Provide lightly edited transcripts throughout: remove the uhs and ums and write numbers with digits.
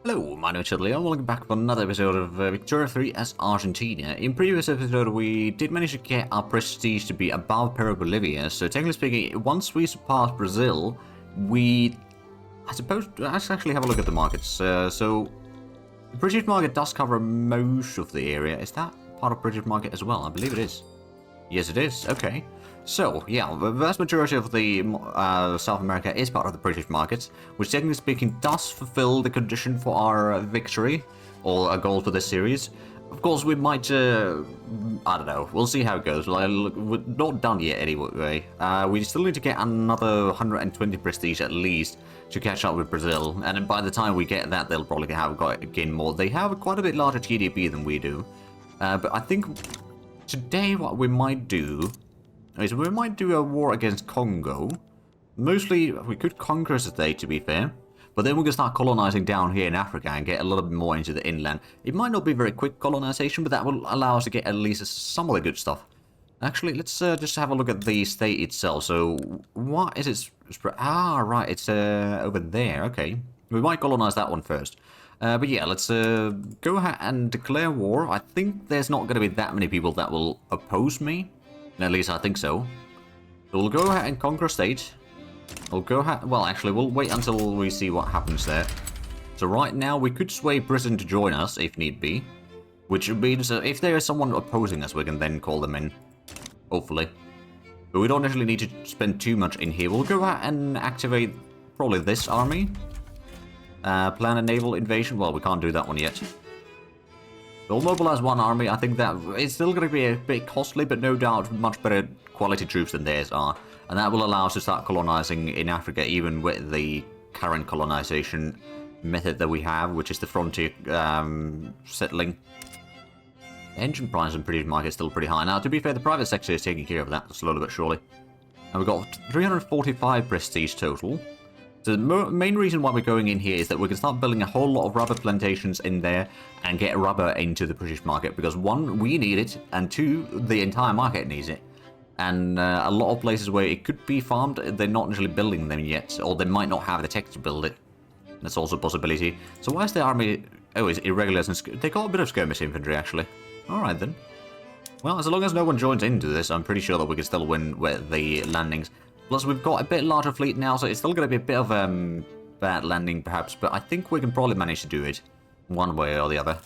Hello, my name is Leo, and welcome back for another episode of Victoria 3 as Argentina. In previous episode, we did manage to get our prestige to be above Peru, Bolivia, so technically speaking, once we surpass Brazil, I suppose, let's actually have a look at the markets. So, the British market does cover most of the area. Is that part of British market as well? I believe it is. Yes, it is. Okay. So, yeah, the vast majority of the South America is part of the British market, which technically speaking does fulfill the condition for our victory, or a goal for this series. Of course, we might, I don't know, we'll see how it goes. We're not done yet anyway. We still need to get another 120 prestige at least to catch up with Brazil, and by the time we get that, they'll probably have gain more. They have quite a bit larger GDP than we do, but I think today what we might do is we might do a war against Congo. Mostly, we could conquer today, to be fair. But then we can start colonizing down here in Africa and get a little bit more into the inland. It might not be very quick colonization, but that will allow us to get at least some of the good stuff. Actually, let's just have a look at the state itself. So, what is it? Ah, right, it's over there. Okay. We might colonize that one first. But yeah, let's go ahead and declare war. I think there's not going to be that many people that will oppose me. At least I think so. So we'll go ahead and conquer a state. We'll go ahead... Well, actually, we'll wait until we see what happens there. So right now, we could sway Britain to join us, if need be. Which means if there is someone opposing us, we can then call them in. Hopefully. But we don't actually need to spend too much in here. We'll go ahead and activate probably this army. Plan a naval invasion. Well, we can't do that one yet. We'll mobilize one army. I think that it's still going to be a bit costly, but no doubt much better quality troops than theirs are. And that will allow us to start colonizing in Africa, even with the current colonization method that we have, which is the frontier settling. The engine price in British market is still pretty high. Now, to be fair, the private sector is taking care of that slowly but surely. And we've got 345 prestige total. So the main reason why we're going in here is that we can start building a whole lot of rubber plantations in there and get rubber into the British market. Because one, we need it, and two, the entire market needs it. And a lot of places where it could be farmed, they're not actually building them yet. Or they might not have the tech to build it. That's also a possibility. So why is the army... Oh, it's irregulars and... They got a bit of skirmish infantry, actually. Alright then. Well, as long as no one joins into this, I'm pretty sure that we can still win with the landings. Plus, we've got a bit larger fleet now, so it's still going to be a bit of bad landing, perhaps. But I think we can probably manage to do it one way or the other.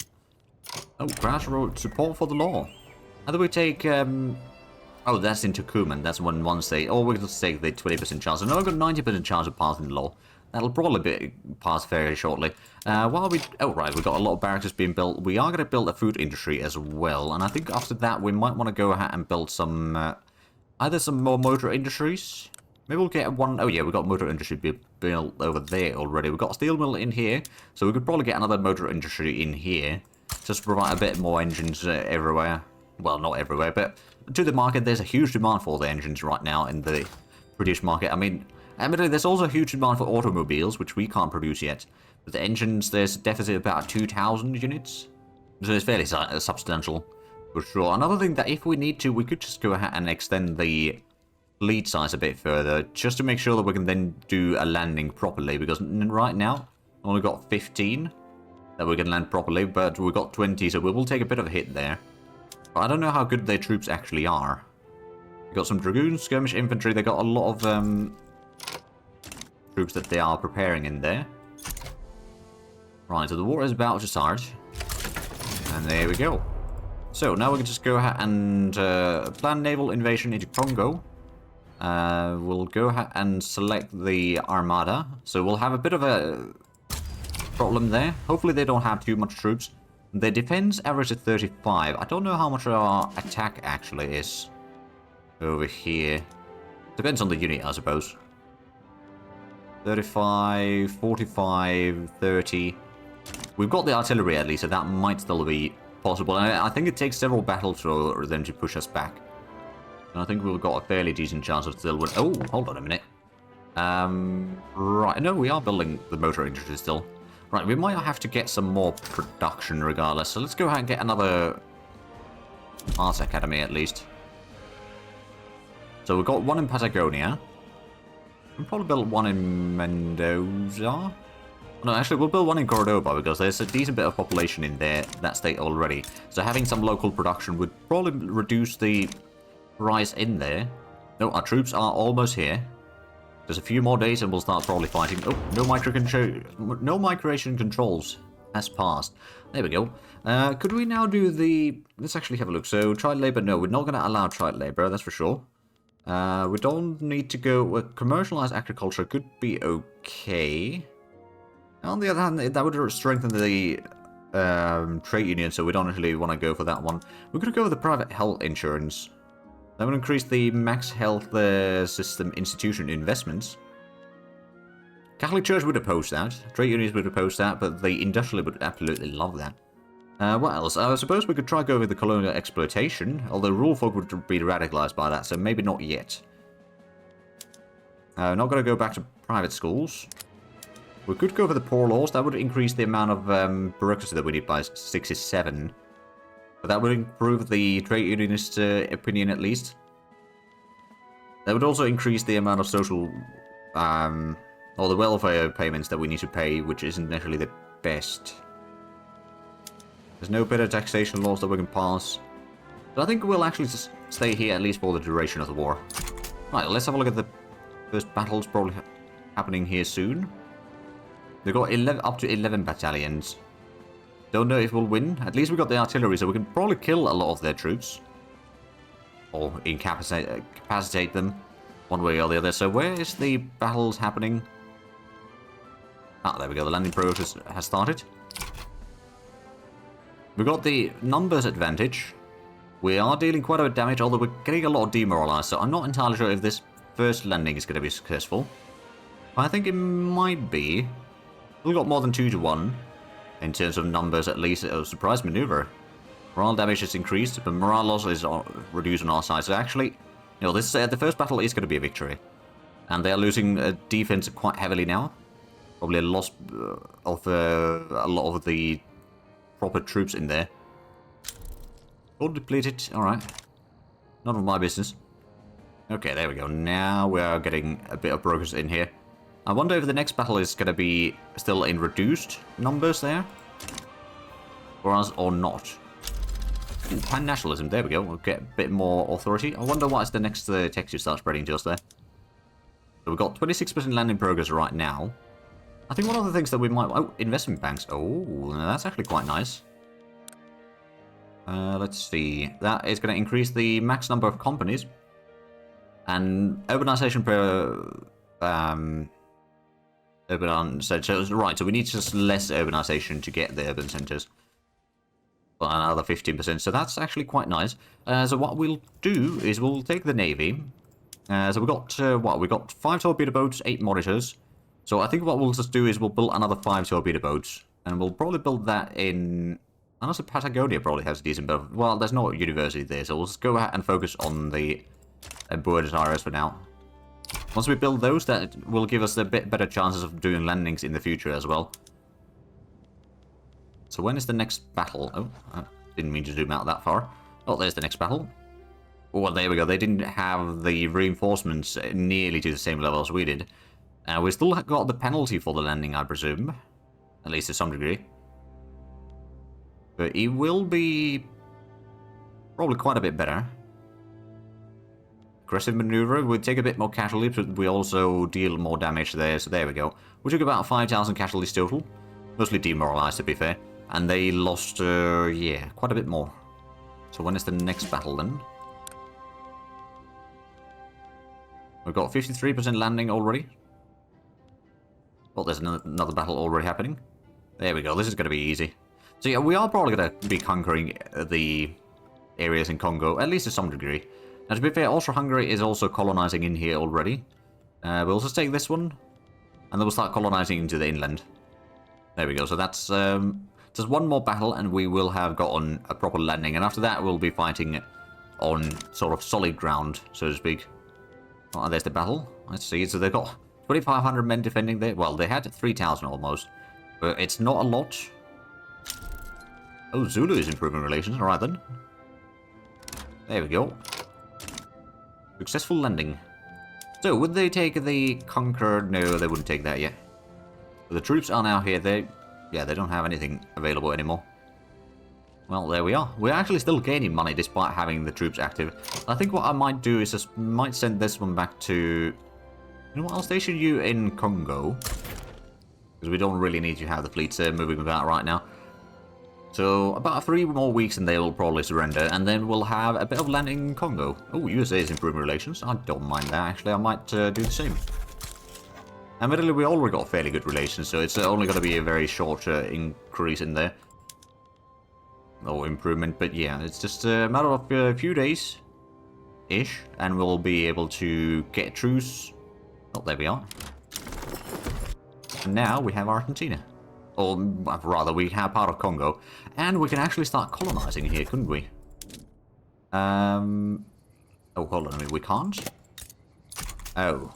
Oh, grassroots support for the law. How do we take... Oh, that's in Tucumán. That's one state. Or we can just take the 20% chance. So now we've got 90% chance of passing the law. That'll probably be passed very shortly. While we... Oh, right, we've got a lot of barracks being built. We are going to build a food industry as well. And I think after that, we might want to go ahead and build some... either some more motor industries. Maybe we'll get one... Oh yeah, we've got motor industry built over there already. We've got a steel mill in here. So we could probably get another motor industry in here. Just to provide a bit more engines everywhere. Well, not everywhere, but to the market, there's a huge demand for the engines right now in the British market. I mean, admittedly, there's also a huge demand for automobiles, which we can't produce yet. But the engines, there's a deficit of about 2,000 units. So it's fairly substantial. For sure. Another thing that if we need to, we could just go ahead and extend the fleet size a bit further, just to make sure that we can then do a landing properly, because right now, we've only got 15 that we can land properly, but we've got 20, so we will take a bit of a hit there. But I don't know how good their troops actually are. We've got some dragoons, skirmish infantry, they got a lot of troops that they are preparing in there. Right, so the war is about to start. And there we go. So, now we can just go ahead and plan naval invasion into Congo. We'll go ahead and select the Armada. So we'll have a bit of a problem there. Hopefully they don't have too much troops. Their defense average is 35. I don't know how much our attack actually is over here. Depends on the unit, I suppose. 35, 45, 30. We've got the artillery at least, so that might still be possible. And I think it takes several battles for them to push us back. And I think we've got a fairly decent chance of still win. Oh, hold on a minute. Right, no, we are building the motor industry still. Right, we might have to get some more production regardless. So let's go ahead and get another Arts Academy at least. So we've got one in Patagonia. We'll probably build one in Mendoza. No, actually, we'll build one in Cordoba because there's a decent bit of population in there, that state already. So having some local production would probably reduce the price in there. No, our troops are almost here. There's a few more days and we'll start probably fighting. Oh, no migration controls has passed. There we go. Could we now do the... Let's actually have a look. So, child labor, no, we're not going to allow child labor, that's for sure. We don't need to go... commercialized agriculture could be okay. On the other hand, that would strengthen the trade union, so we don't really want to go for that one. We're going to go with the private health insurance. That would increase the max health system institution investments. Catholic Church would oppose that. Trade unions would oppose that, but the industrial would absolutely love that. What else? I suppose we could try go with the colonial exploitation, although rule folk would be radicalized by that, so maybe not yet. Not going to go back to private schools. We could go for the poor laws. That would increase the amount of bureaucracy that we need by 67. But that would improve the trade unionist opinion at least. That would also increase the amount of social... or the welfare payments that we need to pay, which isn't necessarily the best. There's no better taxation laws that we can pass. So I think we'll actually just stay here at least for the duration of the war. Right, let's have a look at the first battles probably happening here soon. They've got up to 11 battalions. Don't know if we'll win. At least we got the artillery, so we can probably kill a lot of their troops. Or incapacitate them, one way or the other. So where is the battles happening? Ah, there we go. The landing process has started. We've got the numbers advantage. We are dealing quite a bit of damage, although we're getting a lot of demoralized, so I'm not entirely sure if this first landing is going to be successful. But I think it might be. We've got more than 2 to 1. In terms of numbers, at least, a surprise maneuver. Morale damage is increased, but morale loss is reduced on our side. So actually, you know, this the first battle is going to be a victory. And they are losing defense quite heavily now. Probably a loss of a lot of the proper troops in there. All depleted, alright. None of my business. Okay, there we go. Now we are getting a bit of progress in here. I wonder if the next battle is going to be still in reduced numbers there. For us or not. Pan-nationalism, there we go. We'll get a bit more authority. I wonder what is the next text you start spreading to us there. So we've got 26% land in progress right now. I think one of the things that we might... Oh, investment banks. Oh, that's actually quite nice. Let's see. That is going to increase the max number of companies. And urbanization per... urban centers. Right, so we need just less urbanization to get the urban centers. Well, another 15%, so that's actually quite nice. So what we'll do is we'll take the Navy. So we've got, what? We've got 5 torpedo boats, 8 monitors. So I think what we'll just do is we'll build another 5 torpedo boats. And we'll probably build that in... Honestly, Patagonia probably has a decent build. Well, there's no university there, so we'll just go ahead and focus on the Buenos Aires for now. Once we build those, that will give us a bit better chances of doing landings in the future as well. So when is the next battle? Oh, I didn't mean to zoom out that far. Oh, there's the next battle. Oh, well, there we go. They didn't have the reinforcements nearly to the same level as we did. We still got the penalty for the landing, I presume. At least to some degree. But it will be probably quite a bit better. Aggressive maneuver. We take a bit more casualties, but we also deal more damage there. So there we go. We took about 5,000 casualties total. Mostly demoralized, to be fair. And they lost, yeah, quite a bit more. So when is the next battle then? We've got 53% landing already. Oh, there's another battle already happening. There we go. This is going to be easy. So yeah, we are probably going to be conquering the areas in Congo, at least to some degree. Now, to be fair, Austro-Hungary is also colonizing in here already. We'll just take this one, and then we'll start colonizing into the inland. There we go. So that's just one more battle, and we will have gotten a proper landing. And after that, we'll be fighting on sort of solid ground, so to speak. Oh, there's the battle. Let's see. So they've got 2,500 men defending there. Well, they had 3,000 almost, but it's not a lot. Oh, Zulu is improving relations. All right, then. There we go. Successful landing. So, would they take the conquer? No, they wouldn't take that yet. The troops are now here. Yeah, they don't have anything available anymore. Well, there we are. We're actually still gaining money despite having the troops active. I think what I might do is just might send this one back to... You know what, I'll station you in Congo. Because we don't really need to have the fleets moving about right now. So, about 3 more weeks and they will probably surrender, and then we'll have a bit of land in Congo. Oh, USA is improving relations. I don't mind that, actually. I might do the same. Admittedly, we already got fairly good relations, so it's only going to be a very short increase in there. Or improvement, but yeah, it's just a matter of a few days-ish, and we'll be able to get truce. Oh, there we are. And now we have Argentina. Or rather, we have part of Congo. And we can actually start colonizing here, couldn't we? Oh, hold on a minute, we can't? Oh.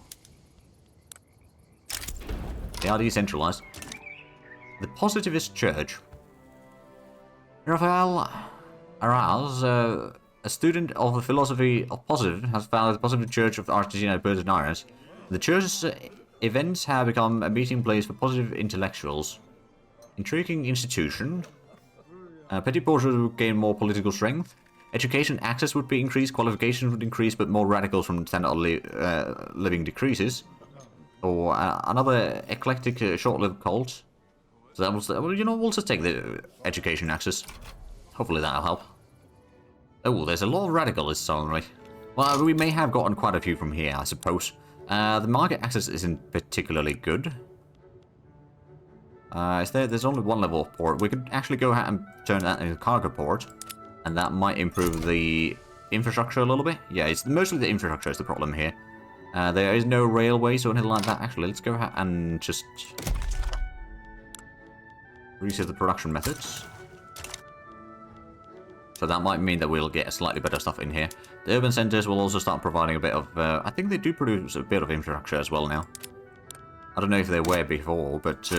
They are decentralized. The Positivist Church. Rafael Araz, a student of the philosophy of positive, has founded the Positive Church of Argentina at Buenos Aires. The church's events have become a meeting place for positive intellectuals. Intriguing institution. Petty bourgeois would gain more political strength. Education access would be increased, qualifications would increase, but more radicals from standard of living decreases. Or another eclectic, short-lived cult. So that was, well, you know, we'll just take the education access. Hopefully that'll help. Oh, there's a lot of radicalists suddenly. Well, we may have gotten quite a few from here, I suppose. The market access isn't particularly good. There's only one level of port. We could actually go ahead and turn that into a cargo port. And that might improve the infrastructure a little bit. Yeah, it's mostly the infrastructure is the problem here. There is no railways or anything like that. Actually, let's go ahead and just reset the production methods. So that might mean that we'll get slightly better stuff in here. The urban centers will also start providing a bit of... I think they do produce a bit of infrastructure as well now. I don't know if they were before, but...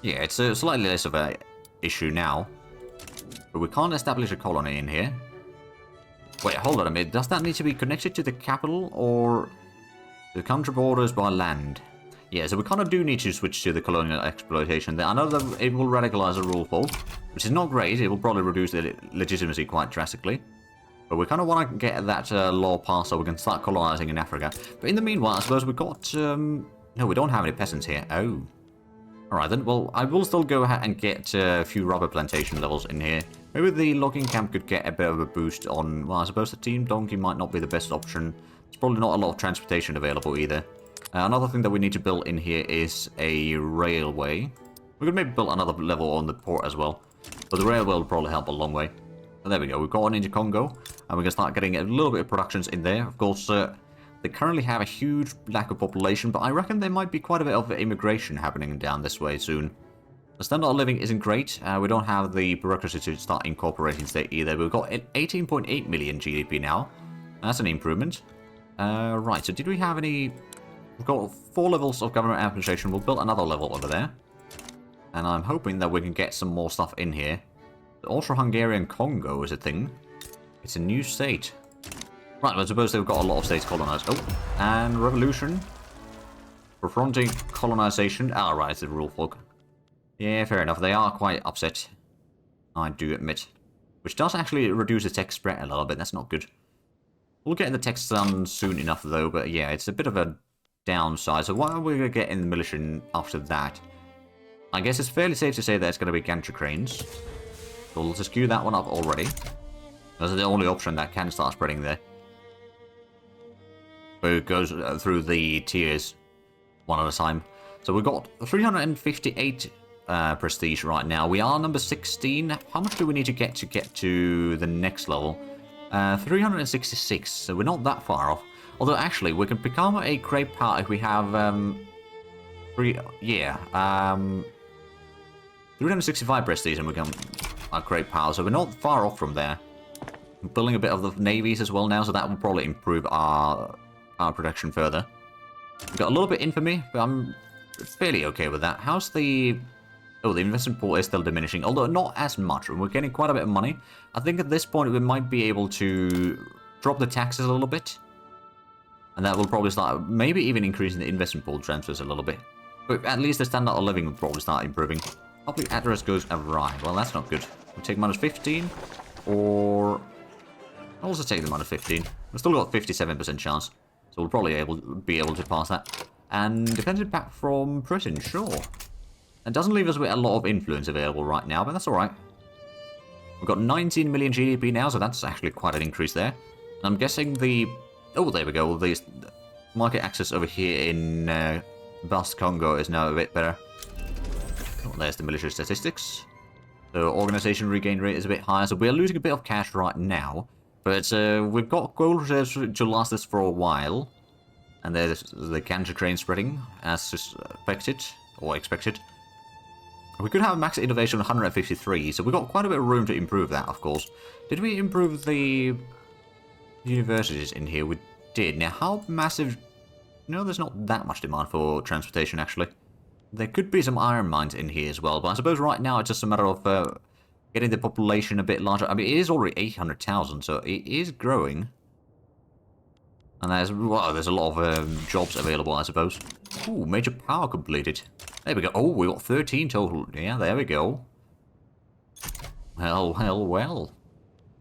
yeah, it's slightly less of an issue now. But we can't establish a colony in here. Wait, hold on a minute. Does that need to be connected to the capital or the country borders by land? Yeah, so we kind of do need to switch to the colonial exploitation. I know that it will radicalize the rule folk, which is not great. It will probably reduce the legitimacy quite drastically. But we kind of want to get that law passed so we can start colonizing in Africa. But in the meanwhile, I suppose we've got... no, we don't have any peasants here. Oh. Alright then, well, I will still go ahead and get a few rubber plantation levels in here. Maybe the logging camp could get a bit of a boost on... Well, I suppose the team donkey might not be the best option. There's probably not a lot of transportation available either. Another thing that we need to build in here is a railway. We could maybe build another level on the port as well. But the railway will probably help a long way. And there we go, we've gone into Congo. And we can start getting a little bit of productions in there. Of course, they currently have a huge lack of population, but I reckon there might be quite a bit of immigration happening down this way soon. The standard of living isn't great. We don't have the bureaucracy to start incorporating state either. We've got 18.8 million GDP now. That's an improvement. Right, so did we have any... We've got 4 levels of government administration. We'll build another level over there. And I'm hoping that we can get some more stuff in here. The Austro-Hungarian Congo is a thing. It's a new state. Right, I suppose they've got a lot of states colonized. Oh, and revolution. Confronting colonization. Ah, right, it's the rule folk. Yeah, fair enough. They are quite upset. I do admit. Which does actually reduce the tech spread a little bit. That's not good. We'll get the text done soon enough, though. But yeah, it's a bit of a downside. So what are we going to get in the militia after that? I guess it's fairly safe to say that it's going to be gantry cranes. So we'll just queue that one up already. That's the only option that can start spreading there. But it goes through the tiers one at a time. So we've got 358 prestige right now. We are number 16. How much do we need to get to the next level? 366. So we're not that far off. Although actually, we can become a great power if we have 365 prestige and we become a great power. So we're not far off from there. We're building a bit of the navies as well now, so that will probably improve our production further. We've got a little bit infamy, but I'm fairly okay with that. How's the... Oh, the investment pool is still diminishing, although not as much. We're getting quite a bit of money. I think at this point we might be able to drop the taxes a little bit. And that will probably start maybe even increasing the investment pool transfers a little bit. But at least the standard of living will probably start improving. Public address goes awry. Well, that's not good. We'll take minus 15, or... I'll also take the minus 15. We've still got 57% chance, so we'll probably be able to pass that. And defense impact from Britain, sure. It doesn't leave us with a lot of influence available right now, but that's alright. We've got 19 million GDP now, so that's actually quite an increase there. And I'm guessing the... Oh, there we go. The market access over here in Vast Congo is now a bit better. Oh, there's the military statistics. So organization regain rate is a bit higher, so we're losing a bit of cash right now. But we've got gold reserves to last us for a while. And there's the cancer train spreading, as expected, or expected. We could have a max innovation of 153, so we've got quite a bit of room to improve that, of course. Did we improve the universities in here? We did. Now, how massive... No, there's not that much demand for transportation, actually. There could be some iron mines in here as well, but I suppose right now it's just a matter of getting the population a bit larger. I mean, it is already 800,000, so it is growing. And there's a lot of jobs available, I suppose. Ooh, major power completed. There we go. Oh, we got 13 total. Yeah, there we go. Well, well, well.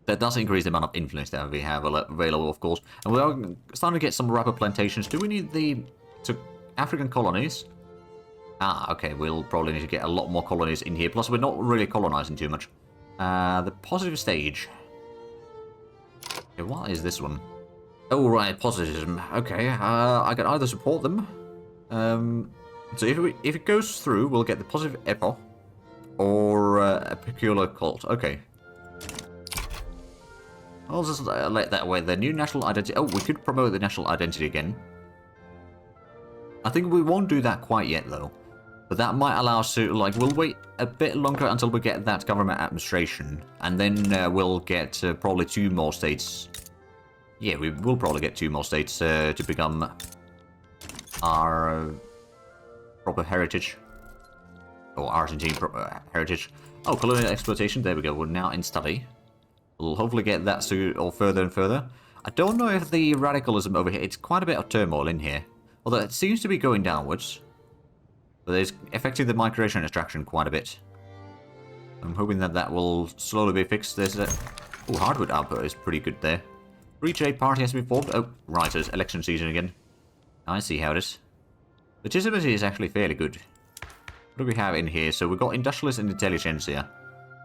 That does increase the amount of influence that we have available, of course. And we are starting to get some rubber plantations. Do we need the African colonies? Ah, okay. We'll probably need to get a lot more colonies in here. Plus, we're not really colonizing too much. The positive stage. Okay, what is this one? Oh, right, positivism. Okay, I can either support them. So if it goes through, we'll get the positive Ep18 or a peculiar cult. Okay. I'll just let that away. The new national identity. Oh, we could promote the national identity again. I think we won't do that quite yet, though. But that might allow us to, like, we'll wait a bit longer until we get that government administration. And then we'll get probably 2 more states. Yeah, we will probably get 2 more states to become our proper heritage. Or Argentine heritage. Oh, colonial exploitation. There we go. We're now in study. We'll hopefully get that soon, or further and further. I don't know if the radicalism over here, it's quite a bit of turmoil in here. Although it seems to be going downwards. But it's affecting the migration extraction quite a bit. I'm hoping that that will slowly be fixed. There's a... Oh, hardwood output is pretty good there. Free trade party has been formed. Oh, right, it's election season again. I see how it is. Legitimacy is actually fairly good. What do we have in here? So we've got industrialist and intelligentsia.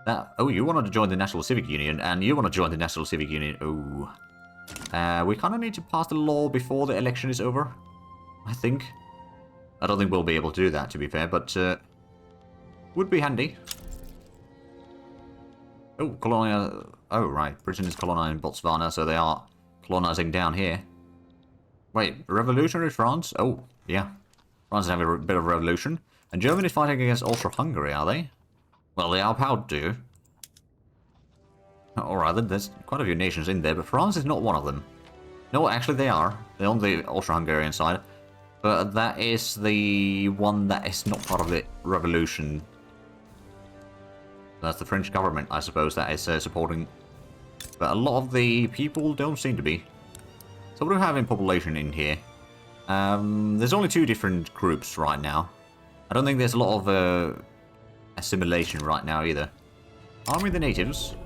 That, oh, you wanted to join the National Civic Union, and you want to join the National Civic Union. Oh. We kind of need to pass the law before the election is over, I think. I don't think we'll be able to do that, to be fair, but would be handy. Oh, colonial... Oh, right. Britain is colonizing Botswana, so they are colonizing down here. Wait, revolutionary France? Oh, yeah. France is having a bit of revolution. And Germany is fighting against Austria-Hungary, are they? Well, they are proud to. Alright, then there's quite a few nations in there, but France is not one of them. No, actually they are. They're on the Austro-Hungarian side. But that is the one that is not part of the revolution. That's the French government, I suppose, that is supporting. But a lot of the people don't seem to be. So what do we have in population in here? There's only 2 different groups right now. I don't think there's a lot of assimilation right now either. Army the natives.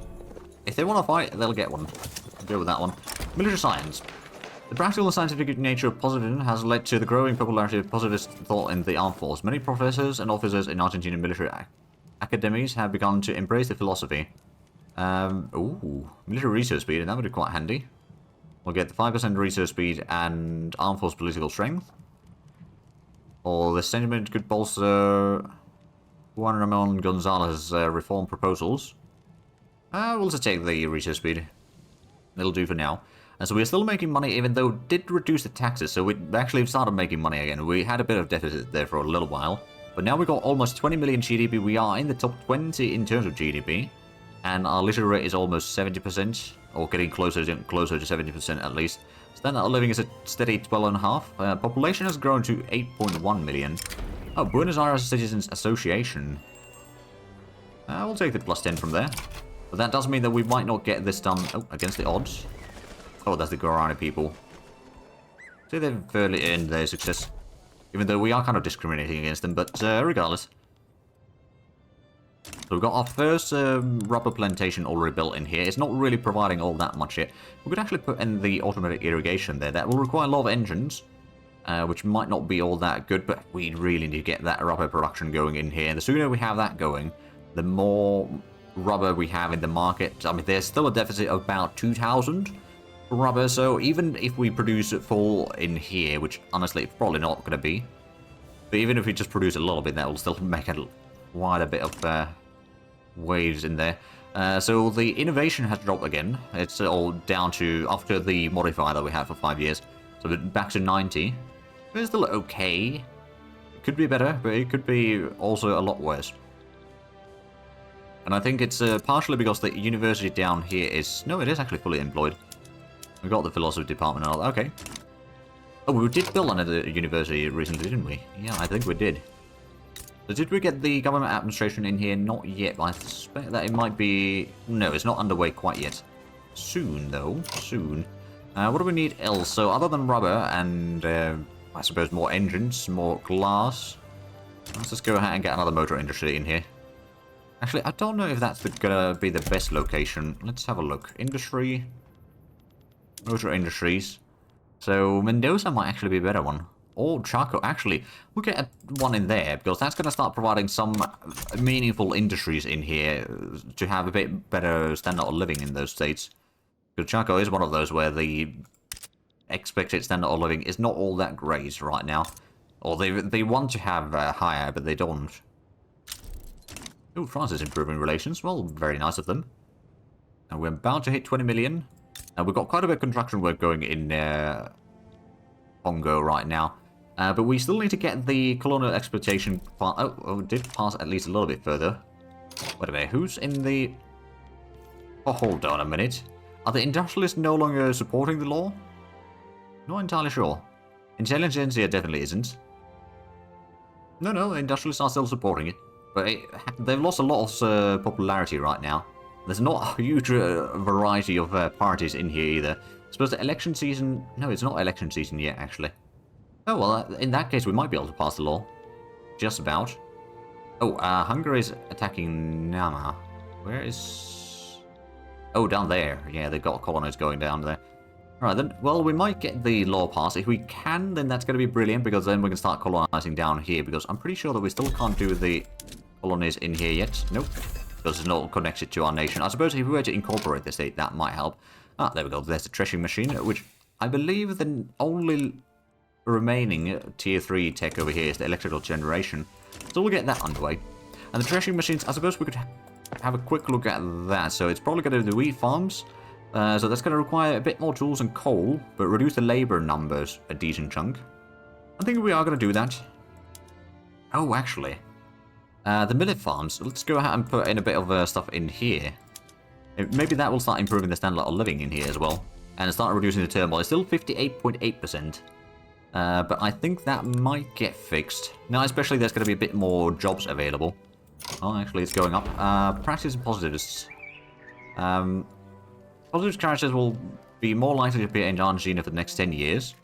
If they want to fight, they'll get one. I'll go with that one. Military science. The practical and scientific nature of positivism has led to the growing popularity of positivist thought in the armed force. Many professors and officers in Argentinian military academies have begun to embrace the philosophy. Ooh, military research speed, and that would be quite handy. We'll get the 5% research speed and armed force political strength. Or the sentiment could bolster Juan Ramon Gonzalez's reform proposals. We'll just take the research speed. It'll do for now. And so we're still making money, even though it did reduce the taxes, so we actually started making money again. We had a bit of deficit there for a little while. But now we've got almost 20 million GDP. We are in the top 20 in terms of GDP. And our literacy rate is almost 70%, or getting closer to 70% at least. Standard of living is a steady 12.5. Population has grown to 8.1 million. Oh, Buenos Aires Citizens Association. We'll take the +10 from there. But that does mean that we might not get this done against the odds. Oh, that's the Guarani people. So they've fairly earned their success. Even though we are kind of discriminating against them, but regardless. So we've got our first rubber plantation already built in here. It's not really providing all that much yet. We could actually put in the automatic irrigation there. That will require a lot of engines, which might not be all that good, but we really need to get that rubber production going in here. And the sooner we have that going, the more rubber we have in the market. I mean, there's still a deficit of about 2,000 rubber, so even if we produce it full in here, which honestly it's probably not going to be, but even if we just produce a little bit, that will still make quite a bit of waves in there. So the innovation has dropped again. It's all down to after the modifier that we had for 5 years. So we're back to 90. But it's still okay. It could be better, but it could be also a lot worse. And I think it's partially because the university down here is... No, it is actually fully employed. We got the philosophy department and all that. Okay. Oh, we did build another university recently, didn't we? Yeah, I think we did. So did we get the government administration in here? Not yet, but I suspect that it might be... No, it's not underway quite yet. Soon, though. Soon. What do we need else? So other than rubber and, I suppose, more engines, more glass. Let's just go ahead and get another motor industry in here. Actually, I don't know if that's gonna be the best location. Let's have a look. Industry. Motor industries. So Mendoza might actually be a better one. Or Chaco. Actually, we'll get one in there, because that's going to start providing some meaningful industries in here to have a bit better standard of living in those states. Because Chaco is one of those where the expected standard of living is not all that great right now. Or they want to have higher, but they don't. Oh, France is improving relations. Well, very nice of them. And we're about to hit 20 million. We've got quite a bit of construction work going in Congo right now. But we still need to get the colonial exploitation part. Oh, it did pass at least a little bit further. Wait a minute, who's in the... Oh, hold on a minute. Are the industrialists no longer supporting the law? Not entirely sure. Intelligentsia definitely isn't. No, the industrialists are still supporting it. But they've lost a lot of popularity right now. There's not a huge variety of parties in here either. I suppose the election season... No, it's not election season yet, actually. Oh, well, in that case, we might be able to pass the law. Just about. Oh, Hungary is attacking Nama. Where is... Oh, down there. Yeah, they've got colonies going down there. Alright, then, well, we might get the law passed. If we can, then that's going to be brilliant, because then we can start colonizing down here, because I'm pretty sure that we still can't do the colonies in here yet. Nope. Because it's not connected to our nation. I suppose if we were to incorporate the state, that might help. Ah, there we go. There's the threshing machine, which I believe the only remaining tier 3 tech over here is the electrical generation. So we'll get that underway. And the threshing machines, I suppose we could have a quick look at that. So it's probably going to be the wheat farms. So that's going to require a bit more tools and coal, but reduce the labor numbers a decent chunk. I think we are going to do that. Oh, actually. The millet farms, let's go ahead and put in a bit of stuff in here. Maybe that will start improving the standard of living in here as well. And start reducing the turmoil. It's still 58.8%. But I think that might get fixed. Now, especially there's going to be a bit more jobs available. Oh, actually, it's going up. Practice and positivists. Positive characters will be more likely to appear in Argentina for the next 10 years.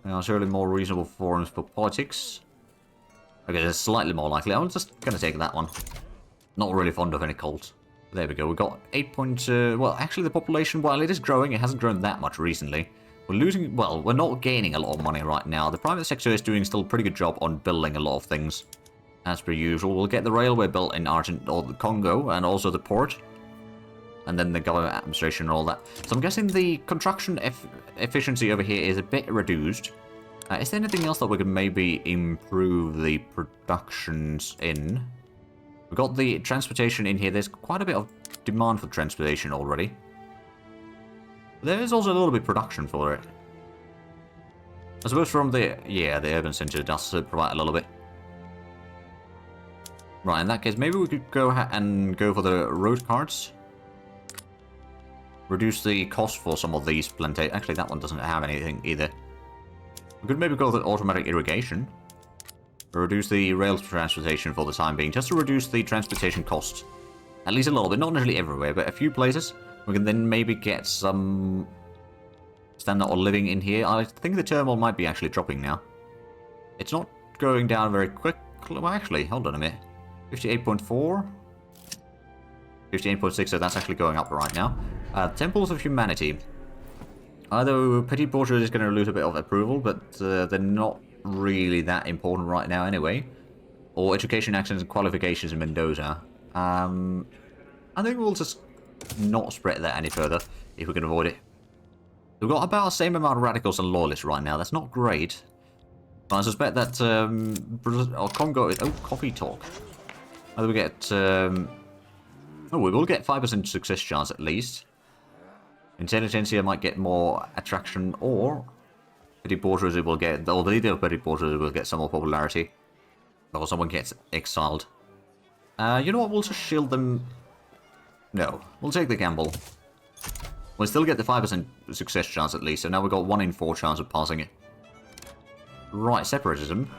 There are certainly more reasonable forums for politics. Okay, that's slightly more likely. I'm just going to take that one. Not really fond of any cult. There we go. We've got 8 point... well, actually, the population, while it is growing, it hasn't grown that much recently. We're losing... Well, we're not gaining a lot of money right now. The private sector is doing still a pretty good job on building a lot of things. As per usual. We'll get the railway built in Argentina, or the Congo, and also the port. And then the government administration and all that. So I'm guessing the construction efficiency over here is a bit reduced. Is there anything else that we could maybe improve the productions in? We've got the transportation in here. There's quite a bit of demand for transportation already. There is also a little bit of production for it. I suppose from the... Yeah, the urban center does provide a little bit. Right, in that case, maybe we could go ahead and go for the road carts. Reduce the cost for some of these plantations. Actually, that one doesn't have anything either. We could maybe go with automatic irrigation. Reduce the rail transportation for the time being, just to reduce the transportation cost. At least a little bit, not necessarily everywhere, but a few places. We can then maybe get some standard of living in here. I think the turmoil might be actually dropping now. It's not going down very quick. Well, actually, hold on a minute. 58.4? 58.6, so that's actually going up right now. Temples of Humanity. Although Petit Bourgeois is going to lose a bit of approval, but they're not really that important right now anyway. Or Education Actions and Qualifications in Mendoza. I think we'll just not spread that any further, if we can avoid it. We've got about the same amount of radicals and loyalists right now. That's not great. But I suspect that Congo is... Oh, coffee talk. How do we get... Oh, we will get 5% success chance at least. Intelligentsia might get more attraction, or Petit Bourgeoisie will get... Or the leader of Petit Bourgeoisie will get some more popularity. Or someone gets exiled. You know what? We'll just shield them... No. We'll take the gamble. We'll still get the 5% success chance at least, so now we've got 1 in 4 chance of passing it. Right, separatism.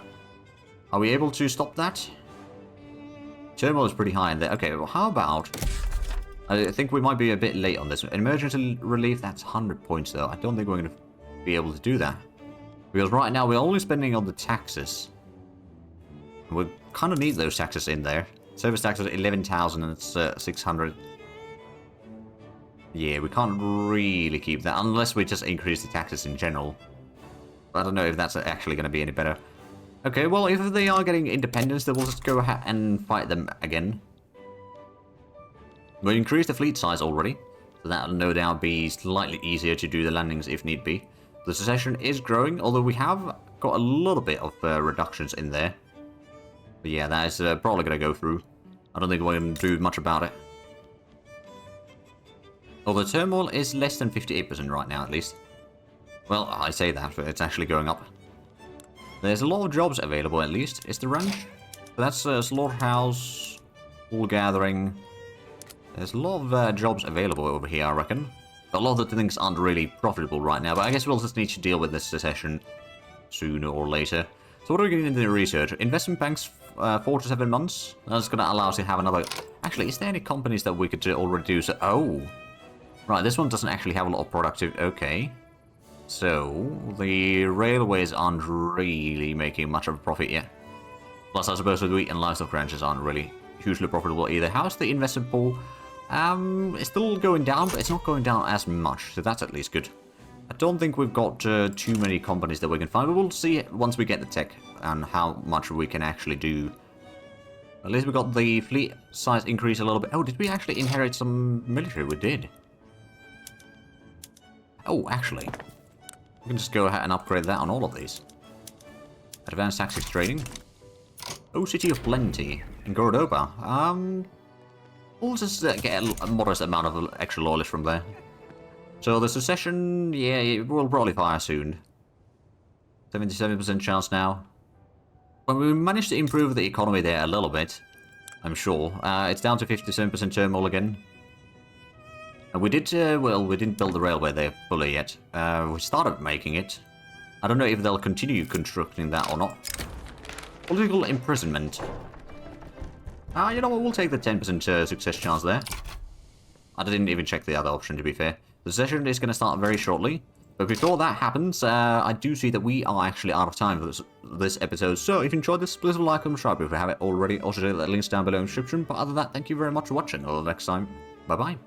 Are we able to stop that? Turmoil is pretty high in there. Okay, well, how about... I think we might be a bit late on this. Emergency relief, that's 100 points, though. I don't think we're going to be able to do that. Because right now, we're only spending on the taxes. And we kind of need those taxes in there. Service taxes, 11,000, and it's 600. Yeah, we can't really keep that, unless we just increase the taxes in general. I don't know if that's actually going to be any better. Okay, well, if they are getting independence, then we'll just go ahead and fight them again. We increased the fleet size already, so that'll no doubt be slightly easier to do the landings if need be. The secession is growing, although we have got a little bit of reductions in there. But yeah, that is probably going to go through. I don't think we're going to do much about it. Although turmoil is less than 58% right now, at least. Well, I say that, but it's actually going up. There's a lot of jobs available, at least. Is the ranch? So that's slaughterhouse, wool gathering. There's a lot of jobs available over here, I reckon. A lot of the things aren't really profitable right now, but I guess we'll just need to deal with this secession sooner or later. So what are we getting into the research? Investment banks, 4 to 7 months. That's going to allow us to have another... Actually, is there any companies that we could already do so... Oh! Right, this one doesn't actually have a lot of productive... Okay. So, the railways aren't really making much of a profit yet. Plus, I suppose the wheat and livestock ranches aren't really hugely profitable either. How's the investment pool? It's still going down, but it's not going down as much, so that's at least good. I don't think we've got too many companies that we can find, but we'll see once we get the tech and how much we can actually do. At least we got the fleet size increase a little bit. Oh, did we actually inherit some military? We did. Oh, actually, we can just go ahead and upgrade that on all of these. Advanced tactics trading. Oh, City of Plenty in Cordoba. We'll just get a modest amount of extra loyalists from there. So the secession, yeah, it will probably fire soon. 77% chance now. But we managed to improve the economy there a little bit, I'm sure. It's down to 57% turmoil again. And we did, well, we didn't build the railway there fully yet. We started making it. I don't know if they'll continue constructing that or not. Political imprisonment. You know what, we'll take the 10% success chance there. I didn't even check the other option, to be fair. The session is going to start very shortly. But before that happens, I do see that we are actually out of time for this episode. So if you enjoyed this, please like and subscribe if you haven't already. Also, check the links down below in the description. But other than that, thank you very much for watching. Until next time, bye-bye.